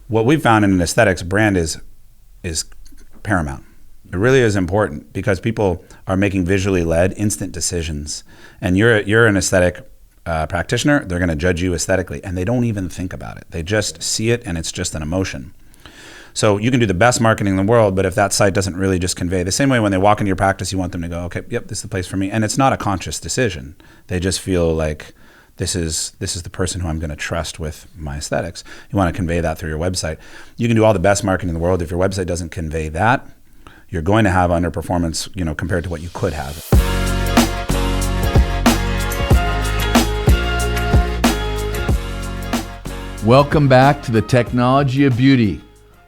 what we've found in an aesthetics brand is paramount. It really is important because people are making visually led instant decisions, and you're an aesthetic practitioner. They're going to judge you aesthetically, and they don't even think about it. They just see it, and it's just an emotion. So you can do the best marketing in the world, but if that site doesn't really just convey, the same way when they walk into your practice, you want them to go, okay, yep, this is the place for me. And it's not a conscious decision. They just feel like this is the person who I'm going to trust with my aesthetics. You want to convey that through your website. You can do all the best marketing in the world. If your website doesn't convey that, you're going to have underperformance, compared to what you could have. Welcome back to the Technology of Beauty,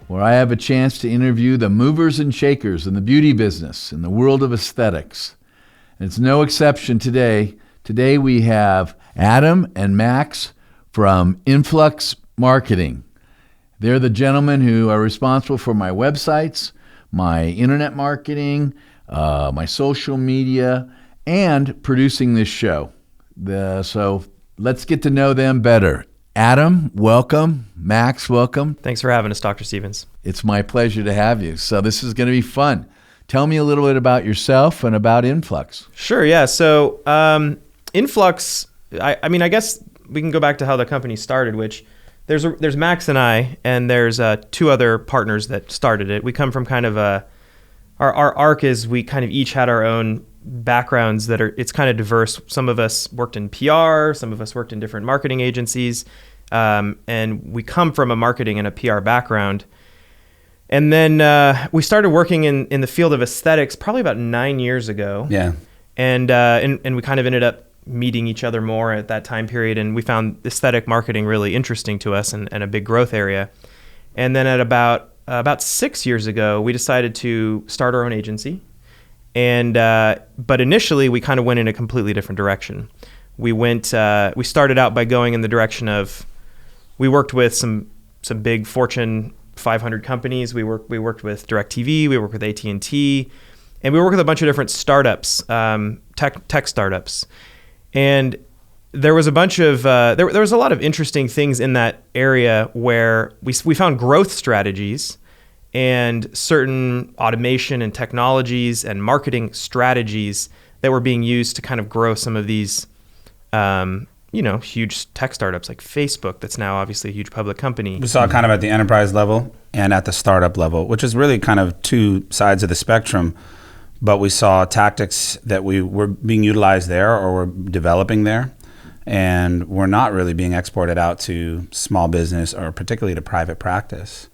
where I have a chance to interview the movers and shakers in the beauty business, in the world of aesthetics. And it's no exception today. Today we have Adam and Max from Influx Marketing. They're the gentlemen who are responsible for my websites, my internet marketing, my social media, and producing this show. So let's get to know them better. Adam, welcome. Max, welcome. Thanks for having us, Dr. Stevens. It's my pleasure to have you. So this is going to be fun. Tell me a little bit about yourself and about Influx. Sure, yeah. So Influx, I guess we can go back to how the company started, which there's Max and I, and there's two other partners that started it. We come from kind of our arc is we kind of each had our own backgrounds it's kind of diverse. Some of us worked in PR, some of us worked in different marketing agencies, and we come from a marketing and a PR background. And then we started working in the field of aesthetics probably about 9 years ago. Yeah. And we kind of ended up meeting each other more at that time period, and we found aesthetic marketing really interesting to us and a big growth area. And then at about 6 years ago, we decided to start our own agency. And but initially, we kind of went in a completely different direction. We started out by going in the direction of, we worked with some big Fortune 500 companies. We worked with DirecTV, we worked with AT&T, and we worked with a bunch of different startups, tech startups. And there was a bunch of there was a lot of interesting things in that area where we found growth strategies and certain automation and technologies and marketing strategies that were being used to kind of grow some of these huge tech startups like Facebook, that's now obviously a huge public company. We saw it kind of at the enterprise level and at the startup level, which is really kind of two sides of the spectrum. But we saw tactics that were being utilized there or were developing there, and were not really being exported out to small business or particularly to private practice.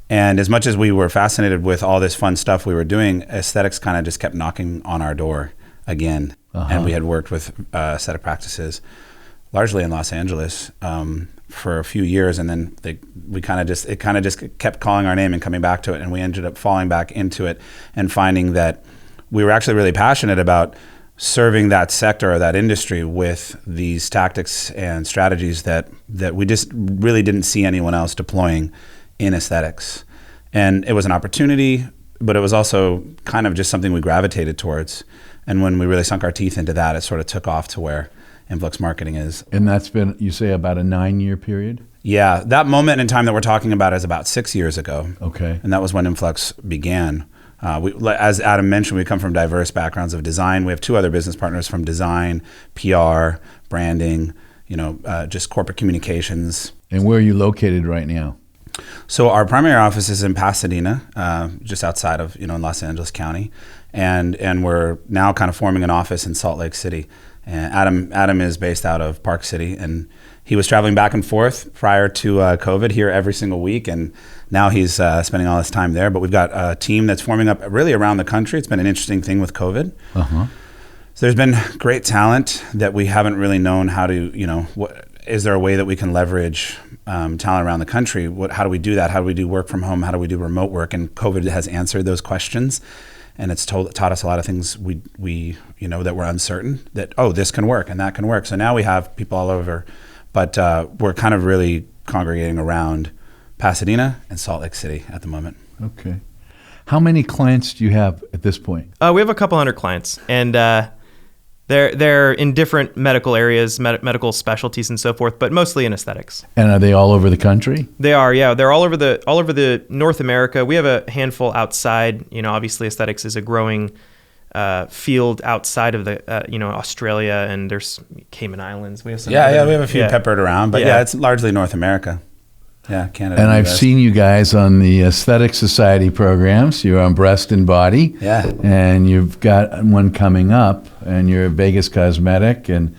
And as much as we were fascinated with all this fun stuff we were doing, aesthetics kind of just kept knocking on our door again. And we had worked with aesthetic practices largely in Los Angeles for a few years, and then it kind of just kept calling our name and coming back to it, and we ended up falling back into it and finding that we were actually really passionate about serving that sector or that industry with these tactics and strategies that we just really didn't see anyone else deploying in aesthetics. And it was an opportunity, but it was also kind of just something we gravitated towards. And when we really sunk our teeth into that, it sort of took off to where Influx Marketing is. And that's been, you say, about a 9-year period? Yeah, that moment in time that we're talking about is about 6 years ago. Okay. And that was when Influx began. As Adam mentioned, we come from diverse backgrounds of design. We have two other business partners from design, PR, branding, just corporate communications. And where are you located right now? So our primary office is in Pasadena, just outside of in Los Angeles County, and we're now kind of forming an office in Salt Lake City. And Adam is based out of Park City, and he was traveling back and forth prior to COVID here every single week, and now he's spending all his time there. But we've got a team that's forming up really around the country. It's been an interesting thing with COVID. So there's been great talent that we haven't really known how to, is there a way that we can leverage talent around the country? How do we do that? How do we do work from home? How do we do remote work? And COVID has answered those questions. And it's taught us a lot of things we that were uncertain, that, this can work and that can work. So now we have people all over, but we're kind of really congregating around Pasadena and Salt Lake City at the moment. Okay. How many clients do you have at this point? We have a couple hundred clients. And They're in different medical areas, medical specialties and so forth, but mostly in aesthetics. And are they all over the country? They are, yeah. They're all over the North America. We have a handful outside. Obviously aesthetics is a growing field outside of the Australia, and there's Cayman Islands. We have some. Yeah, we have a few peppered around, but yeah, it's largely North America. Yeah, Canada. And I've seen you guys on the Aesthetic Society programs. You're on Breast and Body. Yeah. And you've got one coming up, and you're at Vegas Cosmetic. And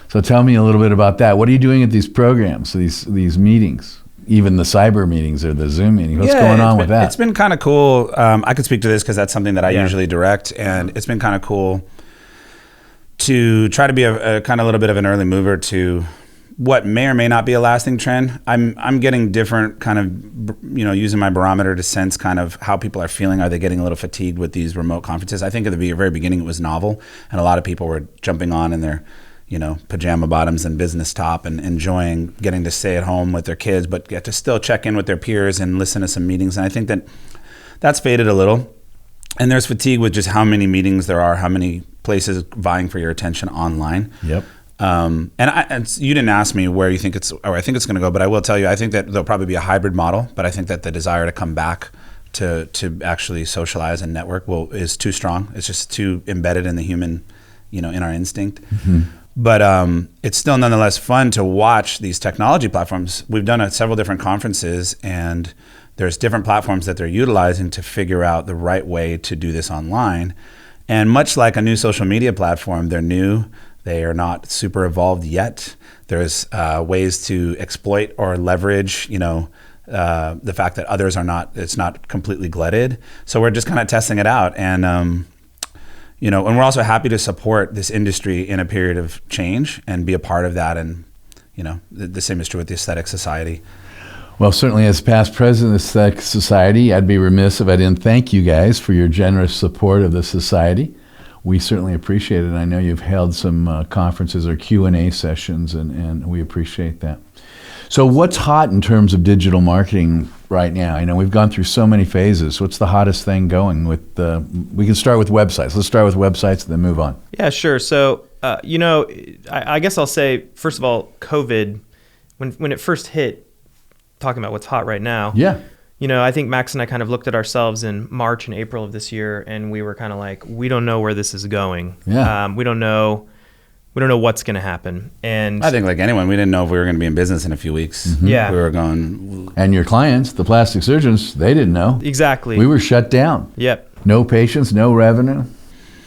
so tell me a little bit about that. What are you doing at these programs, these meetings? Even the cyber meetings or the Zoom meetings. What's going on with that? It's been kind of cool. I could speak to this because that's something that I usually direct, and it's been kind of cool to try to be a kind of little bit of an early mover to what may or may not be a lasting trend. I'm getting different kind of, using my barometer to sense kind of how people are feeling. Are they getting a little fatigued with these remote conferences? I think at the very beginning it was novel, and a lot of people were jumping on in their, pajama bottoms and business top and enjoying getting to stay at home with their kids, but get to still check in with their peers and listen to some meetings. And I think that's faded a little. And there's fatigue with just how many meetings there are, how many places vying for your attention online. Yep. And you didn't ask me where you think I think it's going to go, but I will tell you, I think that there'll probably be a hybrid model, but I think that the desire to come back to actually socialize and network is too strong. It's just too embedded in the human, in our instinct. Mm-hmm. But it's still nonetheless fun to watch these technology platforms. We've done several different conferences, and there's different platforms that they're utilizing to figure out the right way to do this online. And much like a new social media platform, they're new. They are not super evolved yet. There's ways to exploit or leverage, the fact that others it's not completely glutted. So we're just kind of testing it out. And, and we're also happy to support this industry in a period of change and be a part of that. And, the same is true with the Aesthetic Society. Well, certainly as past president of the Aesthetic Society, I'd be remiss if I didn't thank you guys for your generous support of the society. We certainly appreciate it. I know you've held some conferences or Q&A sessions, and we appreciate that. So what's hot in terms of digital marketing right now? I know we've gone through so many phases. What's the hottest thing going with we can start with websites. Let's start with websites and then move on. Yeah, sure. So, I guess I'll say, first of all, COVID, when it first hit, talking about what's hot right now. Yeah. I think Max and I kind of looked at ourselves in March and April of this year, and we were kind of like, we don't know where this is going. Yeah. We don't know what's going to happen. And I think like anyone, we didn't know if we were going to be in business in a few weeks. Mm-hmm. Yeah. We were going. And your clients, the plastic surgeons, they didn't know. Exactly. We were shut down. Yep. No patients, no revenue.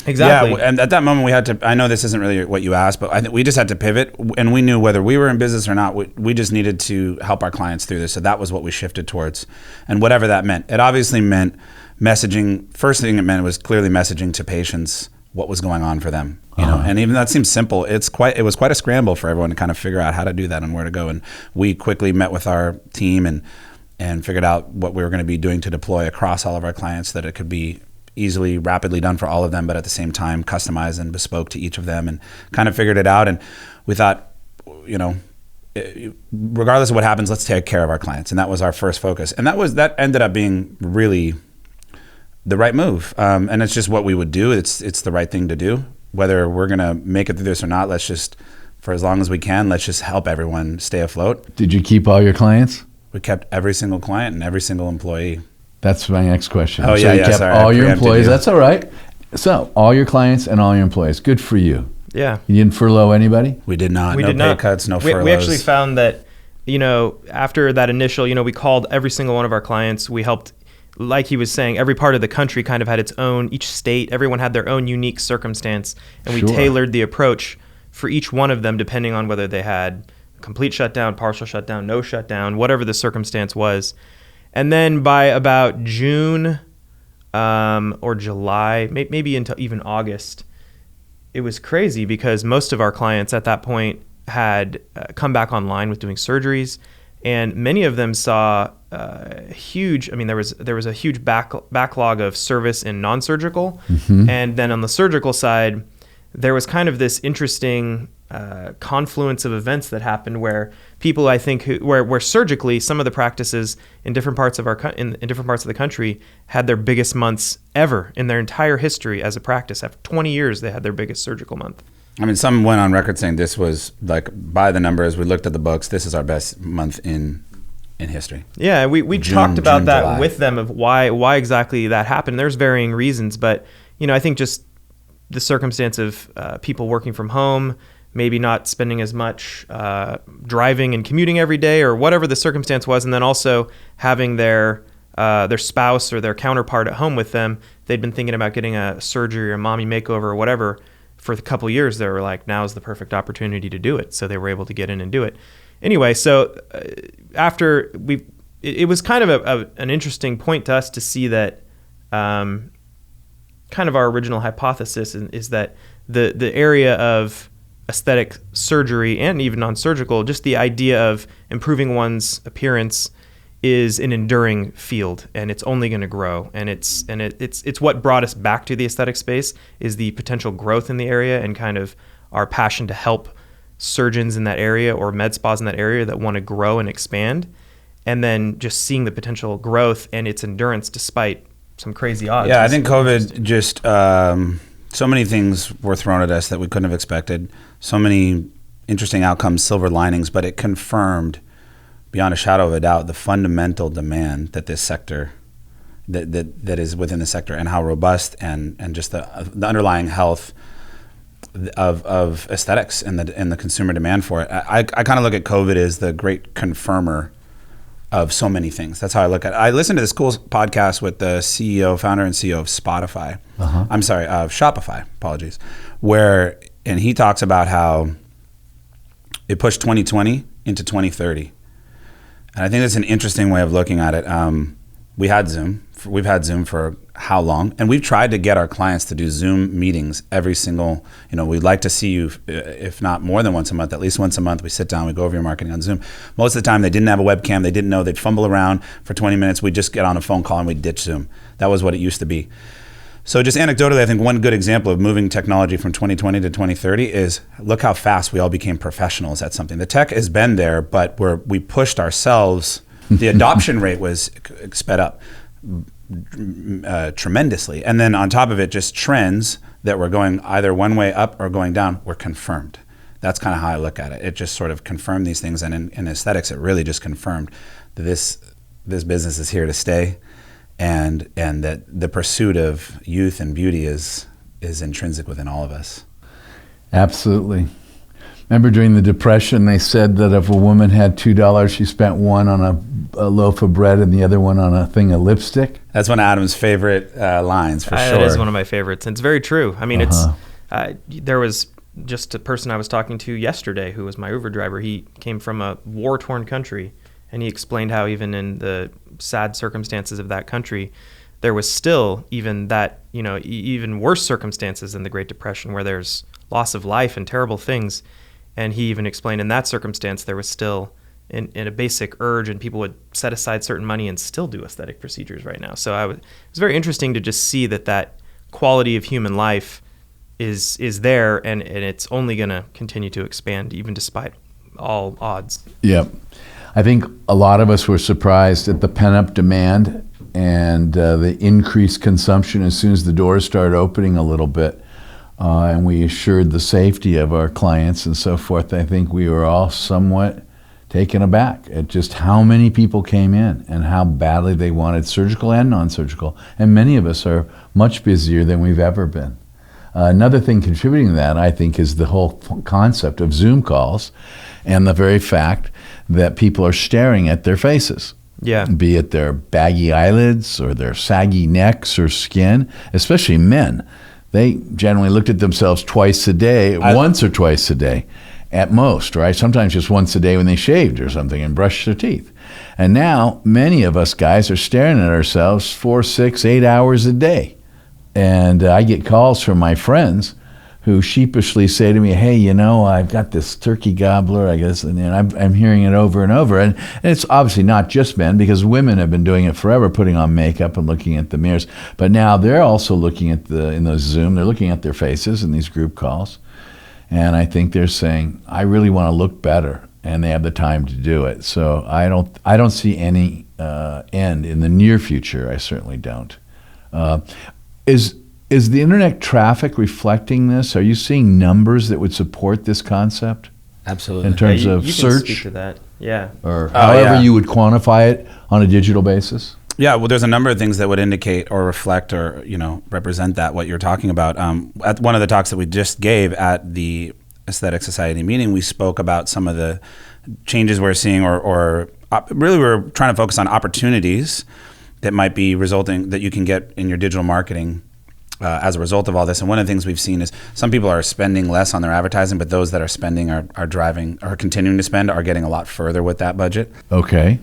Exactly. Yeah, and at that moment we had to, I know this isn't really what you asked, but I think we just had to pivot, and we knew whether we were in business or not, we just needed to help our clients through this. So that was what we shifted towards, and whatever that meant. It obviously meant messaging. First thing it meant was clearly messaging to patients what was going on for them. And even that seems simple. It was quite a scramble for everyone to kind of figure out how to do that and where to go. And we quickly met with our team and figured out what we were going to be doing to deploy across all of our clients, that it could be easily, rapidly done for all of them, but at the same time customized and bespoke to each of them, and kind of figured it out. And we thought, regardless of what happens, let's take care of our clients. And that was our first focus. And that ended up being really the right move. And it's just what we would do. It's the right thing to do. Whether we're going to make it through this or not, let's just, for as long as we can, let's just help everyone stay afloat. Did you keep all your clients? We kept every single client and every single employee. That's my next question. Oh, so yeah, you kept sorry, all I your preempted employees. you. That's all right. So all your clients and all your employees. Good for you. Yeah. You didn't furlough anybody? We did not. We No did pay not. cuts, no furloughs. We actually found that, after that initial, we called every single one of our clients. We helped, like he was saying, every part of the country kind of had its own, each state, everyone had their own unique circumstance. And we Sure. tailored the approach for each one of them, depending on whether they had complete shutdown, partial shutdown, no shutdown, whatever the circumstance was. And then by about June or July, maybe until even August, it was crazy because most of our clients at that point had come back online with doing surgeries, and many of them saw huge. I mean, there was a huge backlog of service in non-surgical, and then on the surgical side, there was kind of this interesting confluence of events that happened where people, I think, where surgically some of the practices in different parts of in different parts of the country had their biggest months ever in their entire history as a practice. After 20 years, they had their biggest surgical month. I mean, some went on record saying this was like, by the numbers, we looked at the books, this is our best month in history. Yeah, we June, talked about that July. with them of why exactly that happened. There's varying reasons, but I think just the circumstance of people working from home, maybe not spending as much driving and commuting every day, or whatever the circumstance was, and then also having their spouse or their counterpart at home with them. They'd been thinking about getting a surgery or a mommy makeover or whatever for a couple of years. They were like, now's the perfect opportunity to do it, so they were able to get in and do it. Anyway, so after it was kind of an interesting point to us to see that kind of our original hypothesis is that the area of aesthetic surgery and even non-surgical, just the idea of improving one's appearance is an enduring field, and it's only going to grow. And it's what brought us back to the aesthetic space is the potential growth in the area and kind of our passion to help surgeons in that area or med spas in that area that want to grow and expand, and then just seeing the potential growth and its endurance despite some crazy odds. Yeah, I think COVID just so many things were thrown at us that we couldn't have expected. So many interesting outcomes, silver linings, but it confirmed beyond a shadow of a doubt the fundamental demand that this sector that is within the sector, and how robust and just the underlying health of aesthetics and the consumer demand for it. I kind of look at COVID as the great confirmer of so many things. That's how I look at it. I listened to this cool podcast with the founder and CEO of Spotify. I'm sorry, of Shopify, apologies, and he talks about how it pushed 2020 into 2030. And I think that's an interesting way of looking at it. We've had Zoom for how long? And we've tried to get our clients to do Zoom meetings every single, we'd like to see you, if not more than once a month, at least once a month, we sit down, we go over your marketing on Zoom. Most of the time they didn't have a webcam, they didn't know, they'd fumble around for 20 minutes, we'd just get on a phone call and we'd ditch Zoom. That was what it used to be. So just anecdotally, I think one good example of moving technology from 2020 to 2030 is look how fast we all became professionals at something. The tech has been there, but we pushed ourselves. The adoption rate was sped up tremendously. And then on top of it, just trends that were going either one way up or going down were confirmed. That's kind of how I look at it. It just sort of confirmed these things. And in aesthetics, it really just confirmed that this business is here to stay. And that the pursuit of youth and beauty is intrinsic within all of us. Absolutely. Remember during the Depression, they said that if a woman had $2, she spent one on a loaf of bread and the other one on a thing of lipstick. That's one of Adam's favorite lines, for sure. That is one of my favorites, and it's very true. I mean, there was just a person I was talking to yesterday who was my Uber driver. He came from a war-torn country, and he explained how even in the sad circumstances of that country, there was still even worse circumstances than the Great Depression, where there's loss of life and terrible things. And he even explained in that circumstance, there was still in a basic urge, and people would set aside certain money and still do aesthetic procedures right now. So it was very interesting to just see that quality of human life is there, and it's only going to continue to expand even despite all odds. Yep. I think a lot of us were surprised at the pent-up demand and the increased consumption as soon as the doors started opening a little bit. And we assured the safety of our clients and so forth. I think we were all somewhat taken aback at just how many people came in and how badly they wanted surgical and non-surgical. And many of us are much busier than we've ever been. Another thing contributing to that, I think, is the whole concept of Zoom calls and the very fact that people are staring at their faces. Yeah. Be it their baggy eyelids or their saggy necks or skin, especially men. They generally looked at themselves twice a day, once or twice a day at most, right? Sometimes just once a day when they shaved or something and brushed their teeth. And now many of us guys are staring at ourselves 4, 6, 8 hours a day. And I get calls from my friends who sheepishly say to me, hey, I've got this turkey gobbler, I guess, and I'm hearing it over and over. And it's obviously not just men, because women have been doing it forever, putting on makeup and looking at the mirrors. But now they're also looking at in those Zoom, they're looking at their faces in these group calls. And I think they're saying, I really want to look better, and they have the time to do it. So I don't see any end in the near future. I certainly don't. Is the internet traffic reflecting this? Are you seeing numbers that would support this concept Absolutely. in terms you of can search speak to that. Yeah. or however yeah. you would quantify it on a digital basis? Yeah, well, there's a number of things that would indicate or reflect or represent that what you're talking about. At one of the talks that we just gave at the Aesthetic Society meeting, we spoke about some of the changes we're seeing, or really we're trying to focus on opportunities that might be resulting that you can get in your digital marketing as a result of all this. And one of the things we've seen is some people are spending less on their advertising, but those that are spending are continuing to spend are getting a lot further with that budget. Okay.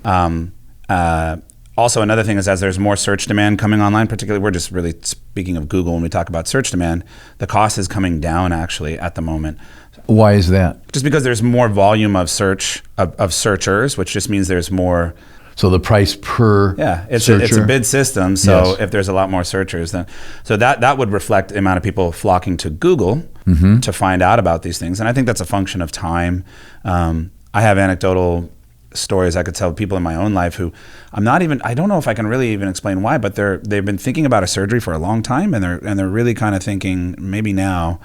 Also, another thing is as there's more search demand coming online, particularly we're just really speaking of Google when we talk about search demand, the cost is coming down actually at the moment. Why is that? Just because there's more volume of searchers, which just means there's more. So the price per it's searcher? a bid system. So Yes. if there's a lot more searchers, then that would reflect the amount of people flocking to Google to find out about these things. And I think that's a function of time. I have anecdotal stories I could tell people in my own life who I don't know if I can really even explain why, but they've been thinking about a surgery for a long time, and they're really kind of thinking maybe now.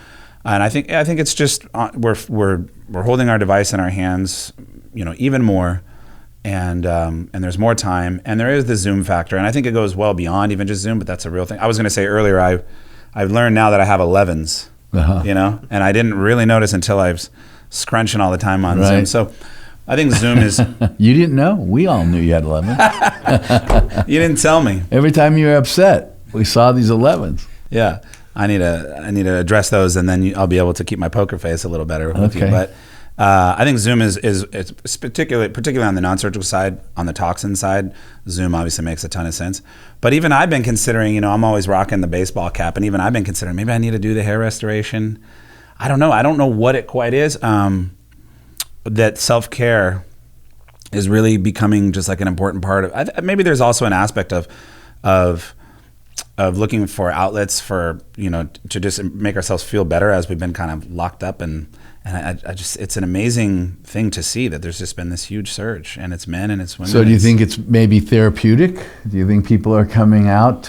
And I think it's just we're holding our device in our hands, even more, and there's more time, and there is the Zoom factor, and I think it goes well beyond even just Zoom, but that's a real thing. I was going to say earlier, I've learned now that I have 11s, and I didn't really notice until I was scrunching all the time on Zoom. So I think Zoom is. You didn't know? We all knew you had 11. You didn't tell me. Every time you were upset, we saw these 11s. Yeah, I need to address those, and then I'll be able to keep my poker face a little better with you. But I think Zoom is particularly on the non-surgical side, on the toxin side. Zoom obviously makes a ton of sense. But even I've been considering. I'm always rocking the baseball cap, and even I've been considering maybe I need to do the hair restoration. I don't know. I don't know what it quite is. That self-care is really becoming just like an important part of. Maybe there's also an aspect of looking for outlets for to just make ourselves feel better as we've been kind of locked up, and I just it's an amazing thing to see that there's just been this huge surge, and it's men and it's women. So do you think it's maybe therapeutic? Do you think people are coming out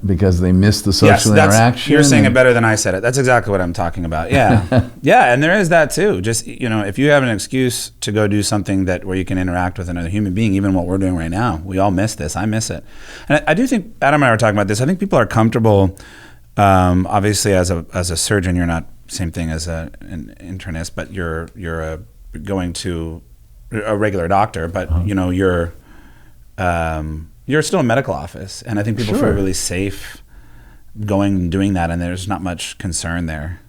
because they miss the social interaction? You're saying it better than I said it. That's exactly what I'm talking about. Yeah. Yeah, and there is that too. Just if you have an excuse to go do something where you can interact with another human being, even what we're doing right now, we all miss this. I miss it. And I do think Adam and I were talking about this. I think people are comfortable obviously as a surgeon, you're not same thing as an internist, but you're going to a regular doctor, but you're still a medical office, and I think people feel really safe going and doing that, and there's not much concern there.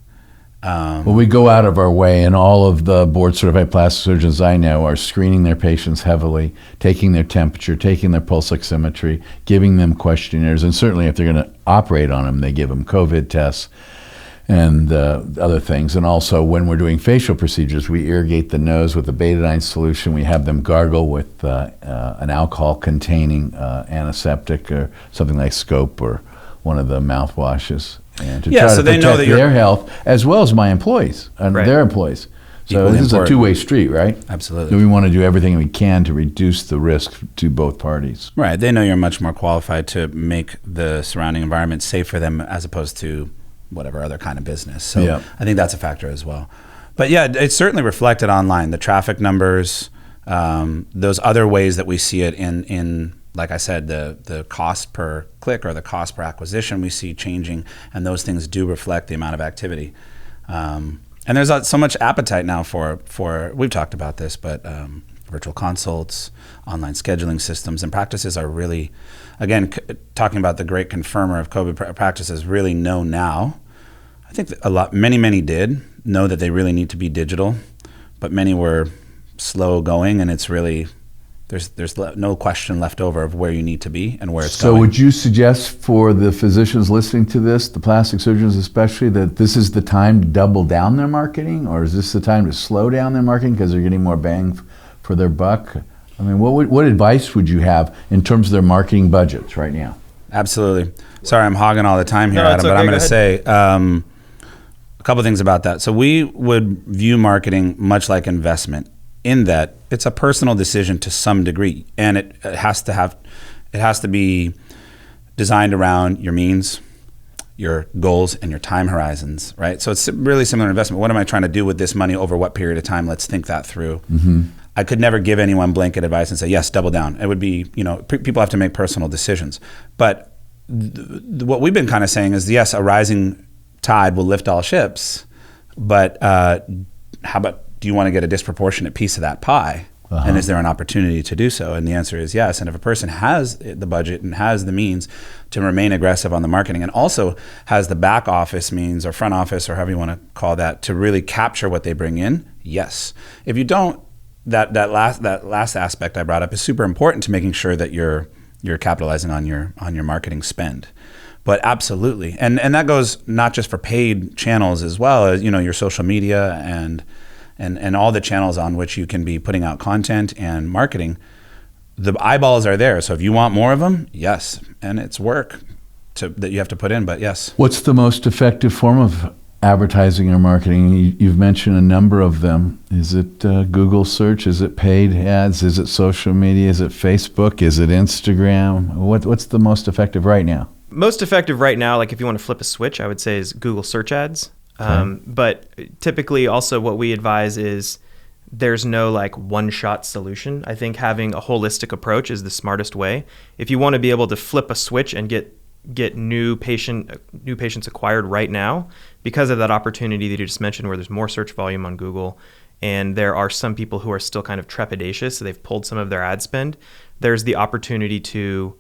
Well, we go out of our way, and all of the board-certified plastic surgeons I know are screening their patients heavily, taking their temperature, taking their pulse oximetry, giving them questionnaires, and certainly if they're going to operate on them, they give them COVID tests and other things. And also when we're doing facial procedures, we irrigate the nose with a betadine solution. We have them gargle with an alcohol-containing antiseptic or something like Scope or one of the mouthwashes, and to try to protect their health as well as my employees and their employees. So Equally this is a important. two-way street, right? Absolutely. So we want to do everything we can to reduce the risk to both parties. Right. They know you're much more qualified to make the surrounding environment safe for them as opposed to whatever other kind of business. So I think that's a factor as well. But yeah, it's certainly reflected online. The traffic numbers, those other ways that we see it in like I said, the cost per click or the cost per acquisition we see changing, and those things do reflect the amount of activity. And there's so much appetite now for we've talked about this, but virtual consults, online scheduling systems, and practices are really, again, talking about the great confirmer of COVID practices, really know now. I think many did know that they really need to be digital, but many were slow going, and it's really, there's no question left over of where you need to be and where it's going. So would you suggest for the physicians listening to this, the plastic surgeons especially, that this is the time to double down their marketing, or is this the time to slow down their marketing because they're getting more bang for their buck? I mean, what advice would you have in terms of their marketing budgets right now? Absolutely. Sorry, I'm hogging all the time here, Adam, but I'm going to say a couple things about that. So we would view marketing much like investment, in that it's a personal decision to some degree, and it has to be designed around your means, your goals and your time horizons, right? So it's really similar investment. What am I trying to do with this money over what period of time? Let's think that through. I could never give anyone blanket advice and say, yes, double down. It would be, people have to make personal decisions. But what we've been kind of saying is, yes, a rising tide will lift all ships, but how about, do you want to get a disproportionate piece of that pie? And is there an opportunity to do so? And the answer is yes. And if a person has the budget and has the means to remain aggressive on the marketing, and also has the back office means or front office or however you want to call that to really capture what they bring in, yes. If you don't, that last aspect I brought up is super important to making sure that you're capitalizing on your marketing spend. But absolutely, and that goes not just for paid channels as well as your social media and all the channels on which you can be putting out content and marketing. The eyeballs are there. So if you want more of them, yes. And it's work that you have to put in, but yes. What's the most effective form of advertising or marketing? You've mentioned a number of them. Is it Google search? Is it paid ads? Is it social media? Is it Facebook? Is it Instagram? What's the most effective right now? Most effective right now, like if you want to flip a switch, I would say is Google search ads. But typically also what we advise is there's no like one-shot solution. I think having a holistic approach is the smartest way. If you want to be able to flip a switch and get new patients acquired right now, because of that opportunity that you just mentioned where there's more search volume on Google, and there are some people who are still kind of trepidatious, so they've pulled some of their ad spend, there's the opportunity to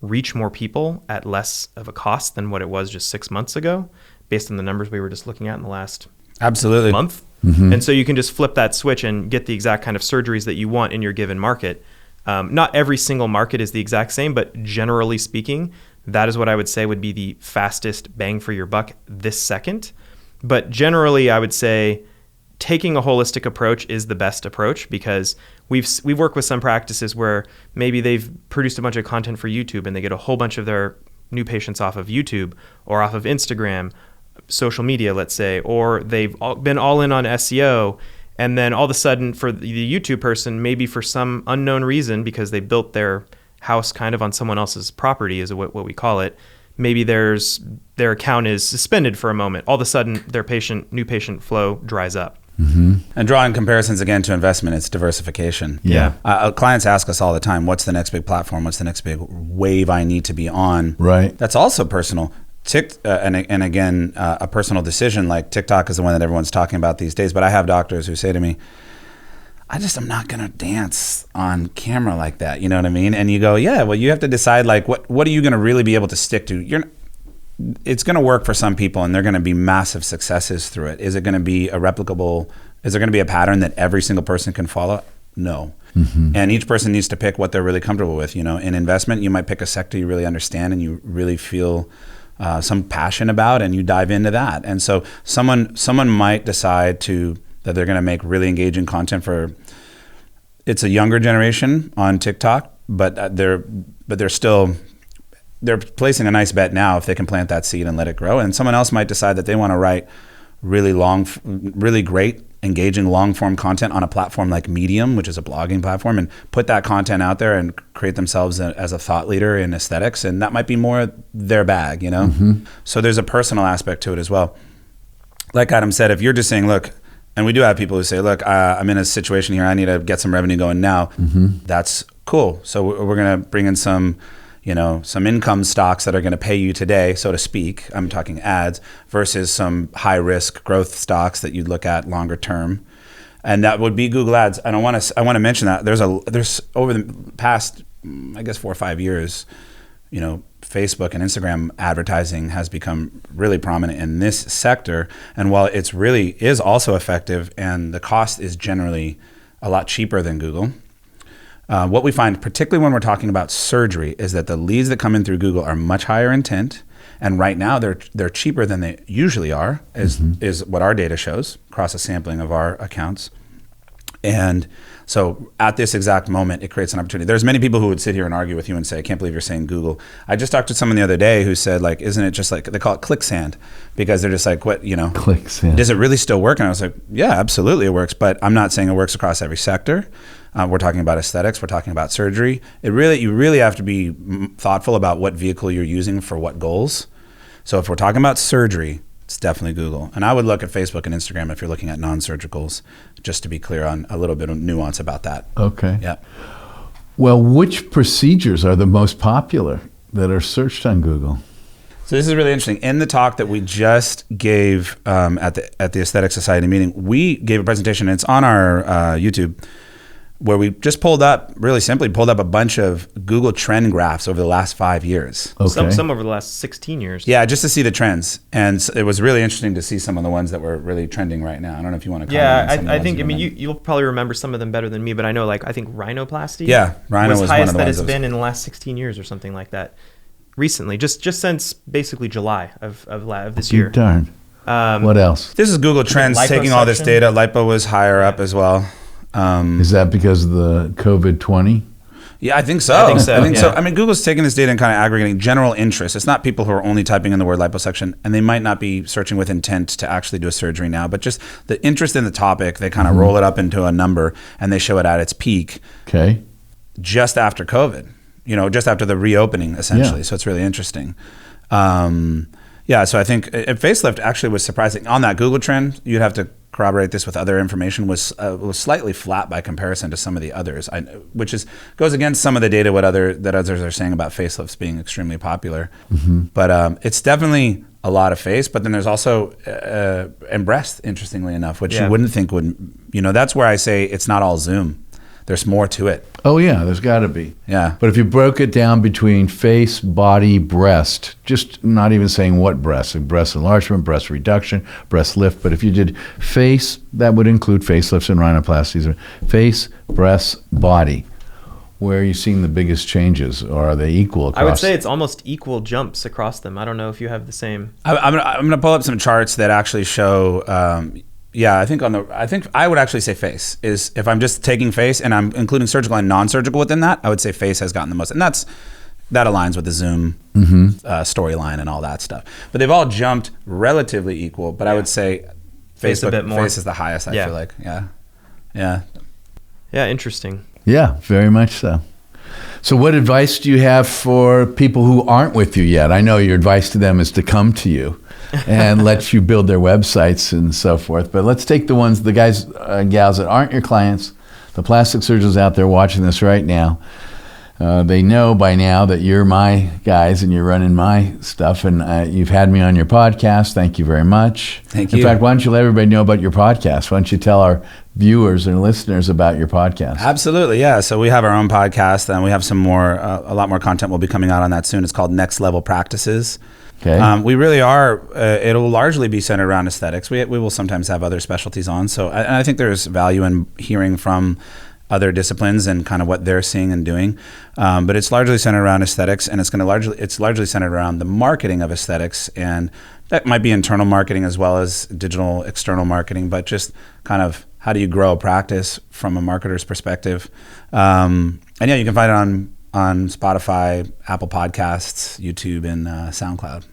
reach more people at less of a cost than what it was just 6 months ago, based on the numbers we were just looking at in the last month. And so you can just flip that switch and get the exact kind of surgeries that you want in your given market. Not every single market is the exact same, but generally speaking, that is what I would say would be the fastest bang for your buck this second. But generally, I would say taking a holistic approach is the best approach, because we've worked with some practices where maybe they've produced a bunch of content for YouTube and they get a whole bunch of their new patients off of YouTube or off of Instagram, social media, let's say, or they've been all in on SEO. And then all of a sudden for the YouTube person, maybe for some unknown reason, because they built their house kind of on someone else's property is what we call it, maybe their account is suspended for a moment. All of a sudden their new patient flow dries up. And drawing comparisons again to investment, it's diversification. Clients ask us all the time, what's the next big platform? What's the next big wave I need to be on? Right. That's also personal. And again, a personal decision, like TikTok is the one that everyone's talking about these days. But I have doctors who say to me, I'm not going to dance on camera like that. You know what I mean? And you go, yeah, well, you have to decide, like, what are you going to really be able to stick to? It's going to work for some people and they're going to be massive successes through it. Is it going to be is there going to be a pattern that every single person can follow? No. And each person needs to pick what they're really comfortable with. In investment, you might pick a sector you really understand and you really feel some passion about, and you dive into that. And so someone might decide that they're going to make really engaging content it's a younger generation on TikTok, but they're placing a nice bet now if they can plant that seed and let it grow. And someone else might decide that they want to write really great, engaging long-form content on a platform like Medium, which is a blogging platform, and put that content out there and create themselves as a thought leader in aesthetics. And that might be more their bag, So there's a personal aspect to it as well. Like Adam said, if you're just saying, look, and we do have people who say, look, I'm in a situation here, I need to get some revenue going now. That's cool. So we're going to bring in some income stocks that are going to pay you today, so to speak. I'm talking ads versus some high risk growth stocks that you'd look at longer term. And that would be Google Ads. And I want to mention that there's over the past, I guess 4 or 5 years, Facebook and Instagram advertising has become really prominent in this sector. And while it's really is also effective and the cost is generally a lot cheaper than Google, what we find, particularly when we're talking about surgery, is that the leads that come in through Google are much higher intent. And right now they're cheaper than they usually are, is what our data shows across a sampling of our accounts. And so at this exact moment, it creates an opportunity. There's many people who would sit here and argue with you and say, I can't believe you're saying Google. I just talked to someone the other day who said, like, isn't it just like, they call it quicksand, because they're just like, what, quicksand. Does it really still work? And I was like, yeah, absolutely it works. But I'm not saying it works across every sector. We're talking about aesthetics. We're talking about surgery. You really have to be thoughtful about what vehicle you're using for what goals. So if we're talking about surgery, it's definitely Google. And I would look at Facebook and Instagram if you're looking at non-surgicals, just to be clear on a little bit of nuance about that. Okay. Yeah. Well, which procedures are the most popular that are searched on Google? So this is really interesting. In the talk that we just gave at the Aesthetic Society meeting, we gave a presentation, and it's on our YouTube, where we just pulled up a bunch of Google trend graphs over the last 5 years. Okay. Some over the last 16 years. Yeah, just to see the trends. And it was really interesting to see some of the ones that were really trending right now. I don't know if you want to comment on some of the I ones think, you've been- you'll probably remember some of them better than me, but I know, I think rhinoplasty Yeah, rhino was one of highest the that ones it's that was- been in the last 16 years or something like that. Recently, just since basically July of this year. Darn. What else? This is Google Trends taking all this liposuction? data. Lipo was higher up as well. Is that because of the COVID-20? Yeah, I think so. I think so, yeah. I mean, Google's taking this data and kind of aggregating general interest. It's not people who are only typing in the word liposuction, and they might not be searching with intent to actually do a surgery now, but just the interest in the topic, they kind of roll it up into a number, and they show it at its peak Okay. just after COVID, just after the reopening, essentially. Yeah. So it's really interesting. So I think facelift actually was surprising. On that Google trend, you'd have to corroborate this with other information, was slightly flat by comparison to some of the others, which goes against some of the data that others are saying about facelifts being extremely popular. But it's definitely a lot of face, but then there's also and breast, interestingly enough, which you wouldn't think would, that's where I say it's not all Zoom. There's more to it. Oh, yeah, there's got to be. Yeah. But if you broke it down between face, body, breast, just not even saying what breast, like breast enlargement, breast reduction, breast lift, but if you did face, that would include facelifts and rhinoplasties. Face, breast, body. Where are you seeing the biggest changes, or are they equal across? I would say it's almost equal jumps across them. I don't know if you have the same. I'm gonna pull up some charts that actually show. I think I would actually say face is, if I'm just taking face and I'm including surgical and non-surgical within that, I would say face has gotten the most, and that aligns with the Zoom storyline and all that stuff. But they've all jumped relatively equal. But I would say Face a bit more. Face is the highest. I feel like, yeah. Interesting. Yeah, very much so. So what advice do you have for people who aren't with you yet? I know your advice to them is to come to you and let you build their websites and so forth. But let's take the guys and gals that aren't your clients, the plastic surgeons out there watching this right now. They know by now that you're my guys and you're running my stuff, and you've had me on your podcast. Thank you very much. Thank you. In fact, why don't you let everybody know about your podcast? Why don't you tell our viewers and listeners about your podcast? Absolutely, yeah. So we have our own podcast, and we have some more, a lot more content will be coming out on that soon. It's called Next Level Practices. Okay. We really are. It'll largely be centered around aesthetics. We will sometimes have other specialties on. So I think there's value in hearing from other disciplines and kind of what they're seeing and doing. But it's largely centered around aesthetics, and it's largely centered around the marketing of aesthetics, and that might be internal marketing as well as digital external marketing, but just kind of how do you grow a practice from a marketer's perspective. And yeah, you can find it on Spotify, Apple Podcasts, YouTube, and SoundCloud.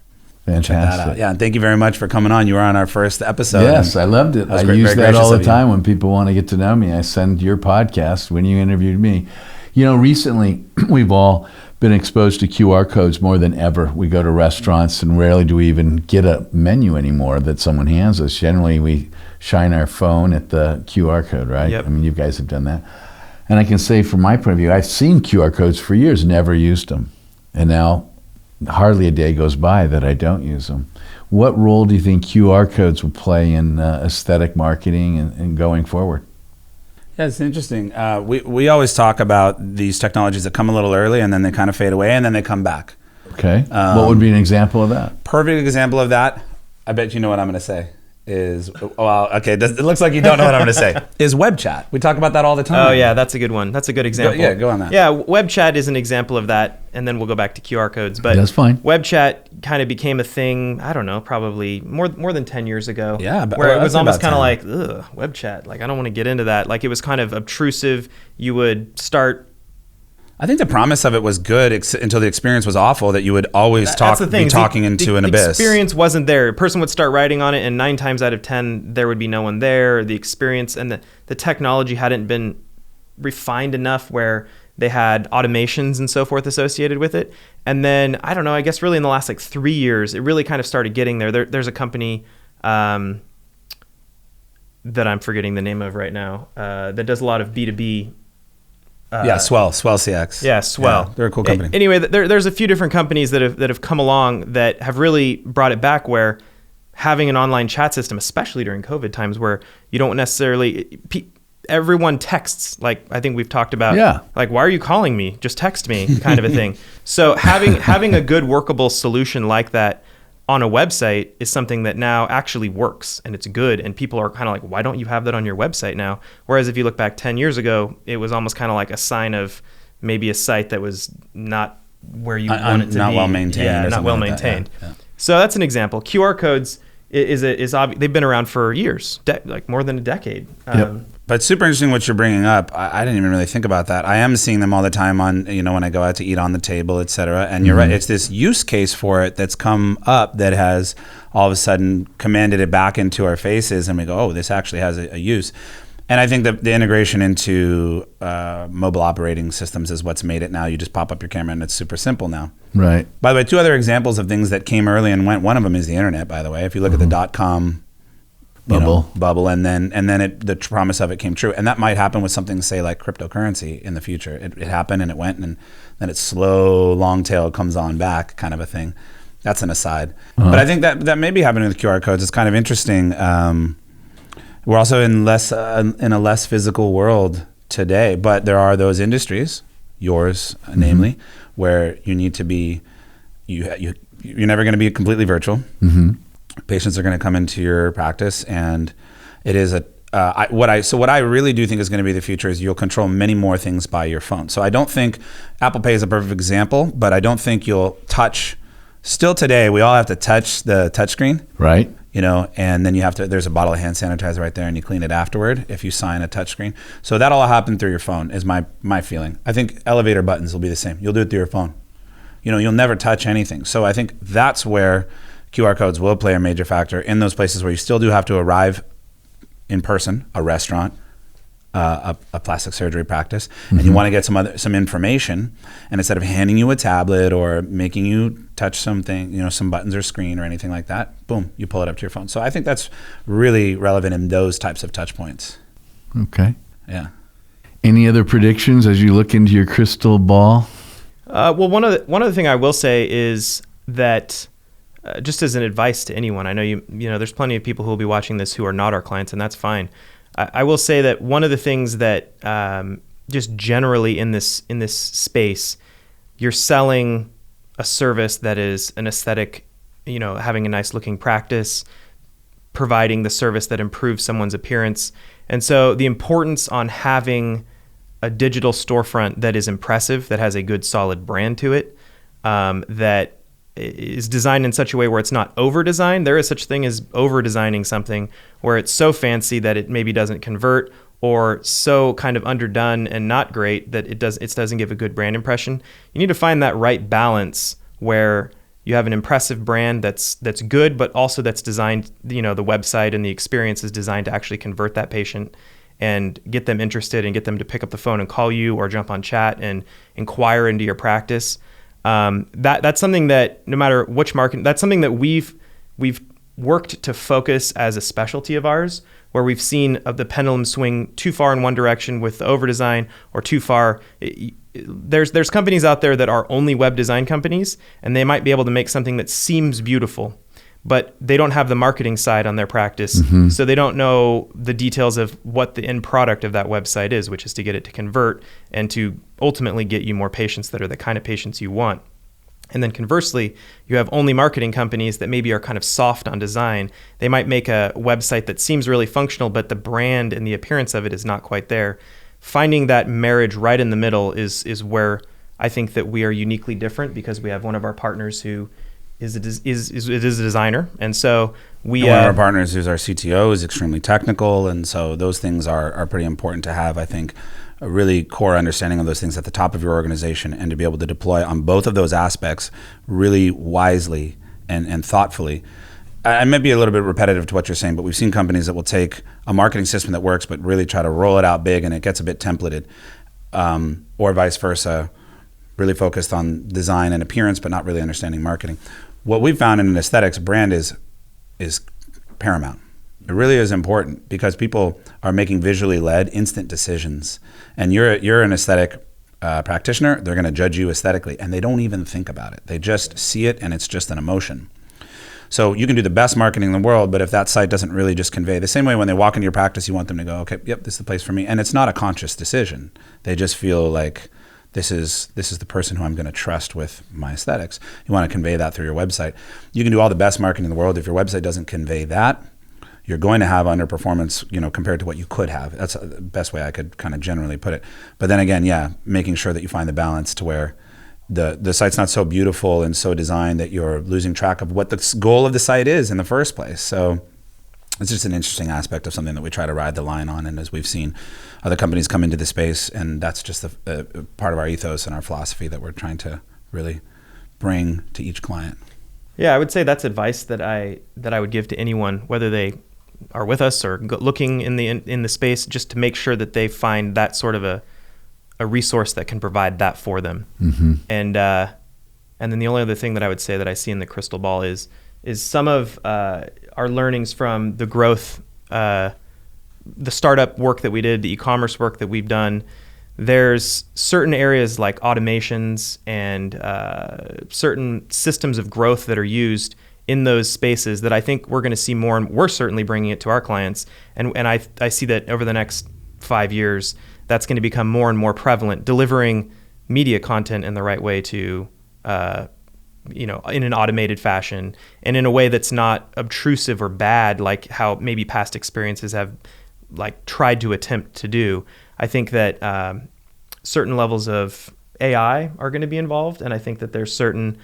Fantastic. Check that out. Yeah, and thank you very much for coming on. You were on our first episode. Yes, I loved it. I use that all the time when people want to get to know me. I send your podcast when you interviewed me. Recently we've all been exposed to QR codes more than ever. We go to restaurants and rarely do we even get a menu anymore that someone hands us. Generally, we shine our phone at the QR code, right? Yep. I mean, you guys have done that. And I can say from my point of view, I've seen QR codes for years, never used them. And now hardly a day goes by that I don't use them. What role do you think QR codes will play in aesthetic marketing and going forward? Yeah, it's interesting. We always talk about these technologies that come a little early and then they kind of fade away and then they come back. Okay. What would be an example of that? Perfect example of that, I bet you know what I'm going to say, is, it looks like you don't know what I'm going to say, is web chat. We talk about that all the time. Oh, yeah, that's a good one. That's a good example. Go on that. Yeah, web chat is an example of that, and then we'll go back to QR codes. But that's fine. Web chat kind of became a thing, I don't know, probably more than 10 years ago. Yeah. Where it was almost kind of like, ugh, web chat. Like, I don't want to get into that. Like, it was kind of obtrusive. You would start... I think the promise of it was good until the experience was awful, that you would always be talking into an abyss. The experience wasn't there. A person would start writing on it, and 9 times out of 10, there would be no one there. The experience and the technology hadn't been refined enough where They had automations and so forth associated with it. And then, I don't know, I guess really in the last 3 years, it really kind of started getting there. There's a company that I'm forgetting the name of right now that does a lot of B2B. Swell CX. Yeah, Swell. Yeah, they're a cool company. Anyway, there's a few different companies that have come along that have really brought it back, where having an online chat system, especially during COVID times, where you don't necessarily everyone texts, like I think we've talked about, like, why are you calling me? Just text me, kind of a thing. So having a good workable solution like that on a website is something that now actually works, and it's good, and people are kind of like, why don't you have that on your website now? Whereas if you look back 10 years ago, it was almost kind of like a sign of maybe a site that was not where you want it to be. Not well maintained. Yeah, not well maintained. Yeah. So that's an example. QR codes is obvious. They've been around for years, like more than a decade. But it's super interesting what you're bringing up. I didn't even really think about that. I am seeing them all the time on, when I go out to eat on the table, et cetera. And you're right. It's this use case for it that's come up that has all of a sudden commanded it back into our faces. And we go, oh, this actually has a use. And I think that the integration into mobile operating systems is what's made it now. You just pop up your camera and it's super simple now. Right. By the way, two other examples of things that came early and went. One of them is the internet, by the way. If you look at the .com bubble, and then the promise of it came true, and that might happen with something, say, like cryptocurrency in the future. It happened and it went, and then its slow long tail comes on back, kind of a thing. That's an aside, but I think that may be happening with QR codes. It's kind of interesting. We're also in a less physical world today, but there are those industries, yours namely, where you need to be. You're never going to be completely virtual. Patients are going to come into your practice, and it is what I really do think is going to be the future is you'll control many more things by your phone. So I don't think Apple Pay is a perfect example, but I don't think you'll touch. Still today, we all have to touch the touchscreen, right? And then you have to. There's a bottle of hand sanitizer right there, and you clean it afterward if you sign a touchscreen. So that'll all happen through your phone. Is my feeling. I think elevator buttons will be the same. You'll do it through your phone. You'll never touch anything. So I think that's where QR codes will play a major factor in those places where you still do have to arrive in person, a restaurant, a plastic surgery practice, and you want to get some information, and instead of handing you a tablet or making you touch something, some buttons or screen or anything like that, boom, you pull it up to your phone. So I think that's really relevant in those types of touch points. Okay. Yeah. Any other predictions as you look into your crystal ball? Well, one other thing I will say is that just as an advice to anyone, I know there's plenty of people who will be watching this who are not our clients, and that's fine. I will say that one of the things that just generally in this space, you're selling a service that is an aesthetic, having a nice looking practice, providing the service that improves someone's appearance. And so the importance on having a digital storefront that is impressive, that has a good solid brand to it, that is designed in such a way where it's not over-designed. There is such thing as over-designing something where it's so fancy that it maybe doesn't convert, or so kind of underdone and not great that it doesn't give a good brand impression. You need to find that right balance where you have an impressive brand that's good, but also that's designed, the website and the experience is designed to actually convert that patient and get them interested and get them to pick up the phone and call you or jump on chat and inquire into your practice. That's something that no matter which market, that's something that we've worked to focus as a specialty of ours, where we've seen the pendulum swing too far in one direction with the over design or too far. There's companies out there that are only web design companies, and they might be able to make something that seems beautiful, but they don't have the marketing side on their practice. So they don't know the details of what the end product of that website is, which is to get it to convert and to ultimately get you more patients that are the kind of patients you want. And then conversely, you have only marketing companies that maybe are kind of soft on design. They might make a website that seems really functional, but the brand and the appearance of it is not quite there. Finding that marriage right in the middle is where I think that we are uniquely different, because we have one of our partners who is a designer, and so one of our partners, who's our CTO, is extremely technical, and so those things are pretty important to have. I think a really core understanding of those things at the top of your organization, and to be able to deploy on both of those aspects really wisely and thoughtfully. I might be a little bit repetitive to what you're saying, but we've seen companies that will take a marketing system that works, but really try to roll it out big, and it gets a bit templated. or vice versa, really focused on design and appearance, but not really understanding marketing. What we've found in an aesthetics, brand is paramount. It really is important because people are making visually led instant decisions, and you're an aesthetic practitioner. They're going to judge you aesthetically, and they don't even think about it. They just see it, and it's just an emotion. So you can do the best marketing in the world, but if that site doesn't really just convey, the same way when they walk into your practice, you want them to go, okay, yep, this is the place for me. And it's not a conscious decision. They just feel like this is the person who I'm going to trust with my aesthetics. You want to convey that through your website. You can do all the best marketing in the world. If your website doesn't convey that, you're going to have underperformance, compared to what you could have. That's the best way I could kind of generally put it. But then again, yeah, making sure that you find the balance to where the site's not so beautiful and so designed that you're losing track of what the goal of the site is in the first place. So it's just an interesting aspect of something that we try to ride the line on. And as we've seen other companies come into the space, and that's just a part of our ethos and our philosophy that we're trying to really bring to each client. Yeah, I would say that's advice that I would give to anyone, whether they are with us or looking in the space, just to make sure that they find that sort of a resource that can provide that for them. Mm-hmm. And then the only other thing that I would say that I see in the crystal ball is some of our learnings from the growth, the startup work that we did, the e-commerce work that we've done. There's certain areas like automations and certain systems of growth that are used in those spaces that I think we're going to see more, and we're certainly bringing it to our clients. And I see that over the next 5 years, that's going to become more and more prevalent, delivering media content in the right way to, in an automated fashion and in a way that's not obtrusive or bad, like how maybe past experiences have like tried to attempt to do. I think that certain levels of AI are going to be involved, and I think that there's certain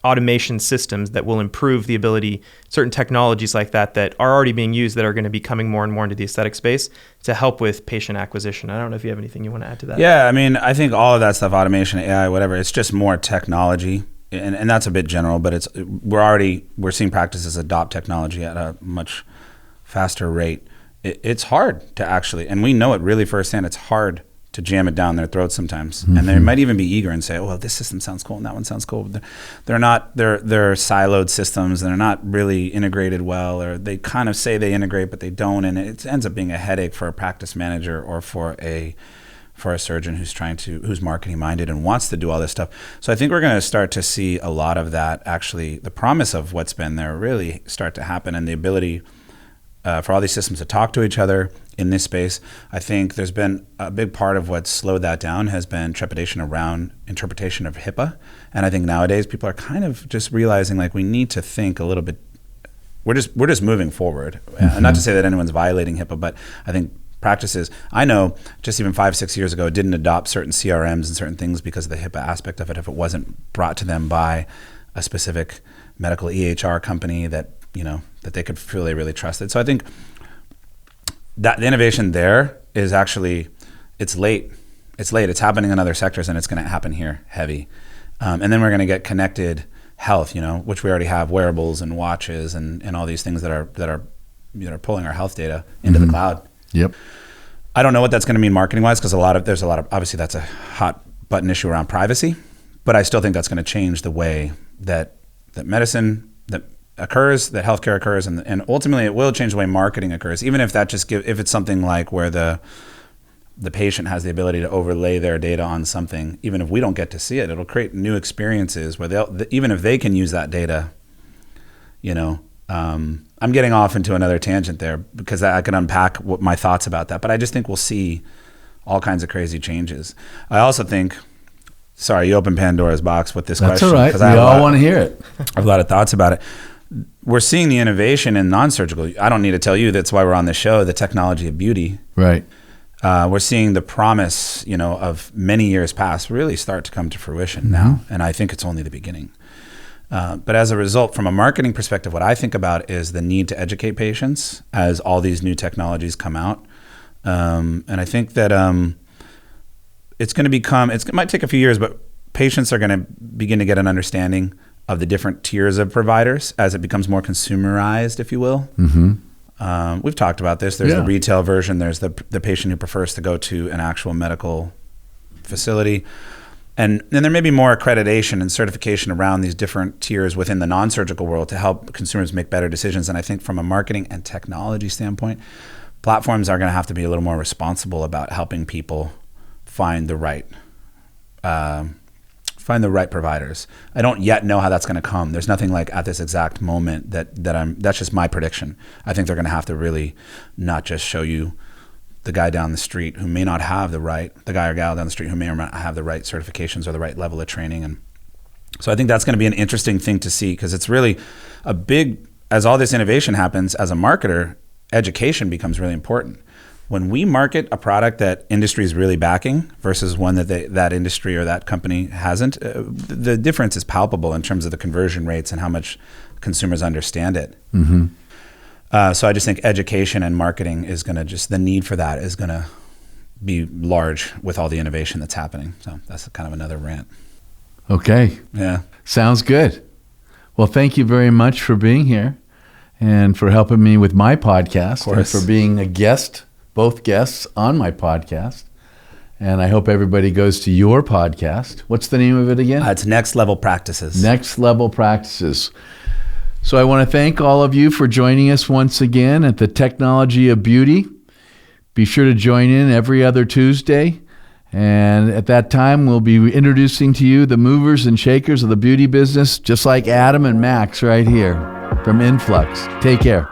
automation systems that will improve the ability, certain technologies like that are already being used that are going to be coming more and more into the aesthetic space to help with patient acquisition. I don't know if you have anything you want to add to that. Yeah, I mean, I think all of that stuff, automation, AI, whatever, it's just more technology. And that's a bit general, but we're seeing practices adopt technology at a much faster rate. It's hard to actually, and we know it really firsthand, it's hard to jam it down their throats sometimes. Mm-hmm. And they might even be eager and say, oh, well, this system sounds cool and that one sounds cool. They're siloed systems, and they're not really integrated well, or they kind of say they integrate, but they don't. And it ends up being a headache for a practice manager or for a surgeon who's marketing minded and wants to do all this stuff. So I think we're going to start to see a lot of that, actually, the promise of what's been there really start to happen, and the ability for all these systems to talk to each other in this space. I think there's been a big part of what's slowed that down has been trepidation around interpretation of HIPAA. And I think nowadays people are kind of just realizing like we need to think a little bit. We're just moving forward. Mm-hmm. Not to say that anyone's violating HIPAA, but I think practices, I know just even 5-6 years ago, didn't adopt certain CRMs and certain things because of the HIPAA aspect of it if it wasn't brought to them by a specific medical EHR company that they could feel they really trusted. So I think that the innovation there is actually, it's late. It's happening in other sectors, and it's going to happen here heavy. And then we're going to get connected health, which we already have, wearables and watches and all these things that are pulling our health data into the cloud. Yep. I don't know what that's going to mean marketing wise, because there's a lot of, obviously that's a hot button issue around privacy, but I still think that's going to change the way that medicine that occurs, that healthcare occurs, and ultimately it will change the way marketing occurs, even if that if it's something like where the patient has the ability to overlay their data on something. Even if we don't get to see it, it'll create new experiences where even if they can use that data, I'm getting off into another tangent there because I can unpack my thoughts about that, but I just think we'll see all kinds of crazy changes. I also think, sorry, you opened Pandora's box with this question. That's all right. We all want to hear it. I have a lot of thoughts about it. We're seeing the innovation in non-surgical. I don't need to tell you, that's why we're on the show, the technology of beauty. Right. We're seeing the promise, of many years past really start to come to fruition now. And I think it's only the beginning. But as a result, from a marketing perspective, what I think about is the need to educate patients as all these new technologies come out. And I think that it's going to it might take a few years, but patients are going to begin to get an understanding of the different tiers of providers as it becomes more consumerized, if you will. Mm-hmm. We've talked about this. There's Yeah. the retail version. There's the patient who prefers to go to an actual medical facility. And then there may be more accreditation and certification around these different tiers within the non-surgical world to help consumers make better decisions. And I think from a marketing and technology standpoint, platforms are going to have to be a little more responsible about helping people find the right providers. I don't yet know how that's going to come. There's nothing like at this exact moment that's just my prediction. I think they're going to have to really not just show you the guy down the street who may not have the guy or gal down the street who may or may not have the right certifications or the right level of training. And so I think that's going to be an interesting thing to see, because it's really as all this innovation happens, as a marketer, education becomes really important. When we market a product that industry is really backing versus one that industry or that company hasn't, the difference is palpable in terms of the conversion rates and how much consumers understand it. Mm-hmm. So I just think education and marketing is going to the need for that is going to be large with all the innovation that's happening. So that's kind of another rant. Okay. Yeah. Sounds good. Well, thank you very much for being here and for helping me with my podcast and for being a guest, both guests on my podcast. And I hope everybody goes to your podcast. What's the name of it again? It's Next Level Practices. Next Level Practices. So I want to thank all of you for joining us once again at the Technology of Beauty. Be sure to join in every other Tuesday. And at that time, we'll be introducing to you the movers and shakers of the beauty business, just like Adam and Max right here from Influx. Take care.